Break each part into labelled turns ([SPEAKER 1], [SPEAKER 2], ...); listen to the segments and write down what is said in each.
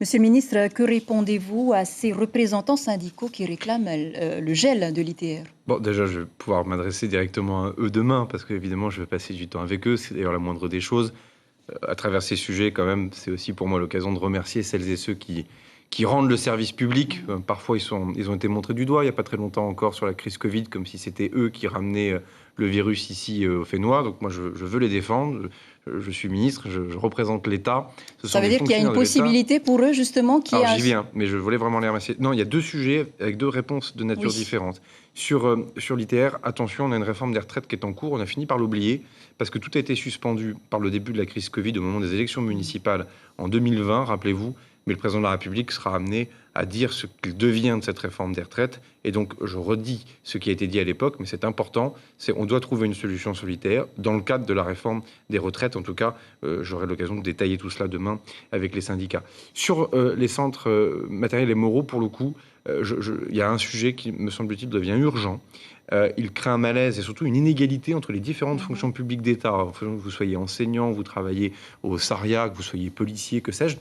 [SPEAKER 1] Monsieur le ministre, que répondez-vous à ces représentants syndicaux qui réclament le gel de l'ITR?
[SPEAKER 2] Bon, déjà, je vais pouvoir m'adresser directement à eux demain, parce qu'évidemment, je vais passer du temps avec eux. C'est d'ailleurs la moindre des choses. À travers ces sujets, quand même, c'est aussi pour moi l'occasion de remercier celles et ceux qui rendent le service public. Parfois, ils ont été montrés du doigt, il n'y a pas très longtemps encore, sur la crise Covid, comme si c'était eux qui ramenaient le virus ici au Fénois. Donc moi, je veux les défendre. Je suis ministre, je représente l'État.
[SPEAKER 1] Ça veut dire qu'il y a une possibilité pour eux, justement, qui
[SPEAKER 2] Alors, j'y viens, mais je voulais vraiment les remercier. Non, il y a deux sujets avec deux réponses de nature différente. Sur l'ITR, attention, on a une réforme des retraites qui est en cours. On a fini par l'oublier parce que tout a été suspendu par le début de la crise Covid au moment des élections municipales en 2020, rappelez-vous. Mais le président de la République sera amené à dire ce qu'il devient de cette réforme des retraites. Et donc, je redis ce qui a été dit à l'époque, mais c'est important. On doit trouver une solution sur l'ITR dans le cadre de la réforme des retraites. En tout cas, j'aurai l'occasion de détailler tout cela demain avec les syndicats. Sur les centres matériels et moraux, pour le coup, il y a un sujet qui, me semble-t-il, devient urgent. Il crée un malaise et surtout une inégalité entre les différentes fonctions publiques d'État. Que vous soyez enseignant, vous travaillez au SARIA, que vous soyez policier, que sais-je.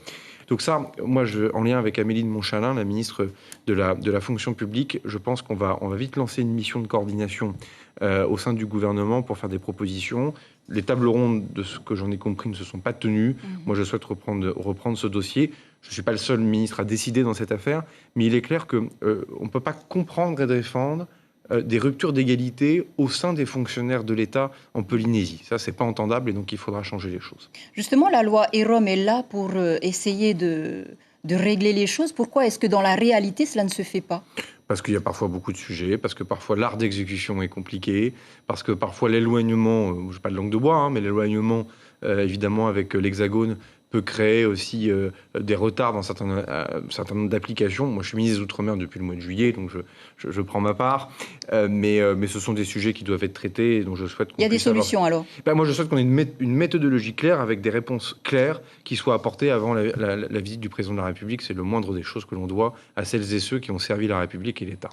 [SPEAKER 2] Donc ça, moi, en lien avec Amélie de Montchalin, la ministre de la fonction publique, je pense qu'on va vite lancer une mission de coordination au sein du gouvernement pour faire des propositions. Les tables rondes, de ce que j'en ai compris, ne se sont pas tenues. Moi, je souhaite reprendre ce dossier. Je ne suis pas le seul ministre à décider dans cette affaire, mais il est clair qu'on ne peut pas comprendre et défendre des ruptures d'égalité au sein des fonctionnaires de l'État en Polynésie. Ça, c'est pas entendable et donc il faudra changer les choses.
[SPEAKER 1] Justement, la loi EROM est là pour essayer de régler les choses. Pourquoi est-ce que dans la réalité, cela ne se fait pas ?
[SPEAKER 2] Parce qu'il y a parfois beaucoup de sujets, parce que parfois l'art d'exécution est compliqué, parce que parfois l'éloignement, je n'ai pas de langue de bois, hein, mais l'éloignement, évidemment, avec l'Hexagone, peut créer aussi des retards dans certain nombre d'applications. Moi, je suis ministre des Outre-mer depuis le mois de juillet, donc je prends ma part. Mais ce sont des sujets qui doivent être traités, et dont je souhaite qu'on puisse.
[SPEAKER 1] Il y a des solutions, alors ?
[SPEAKER 2] Moi, je souhaite qu'on ait une méthodologie claire, avec des réponses claires, qui soient apportées avant la visite du président de la République. C'est le moindre des choses que l'on doit à celles et ceux qui ont servi la République et l'État.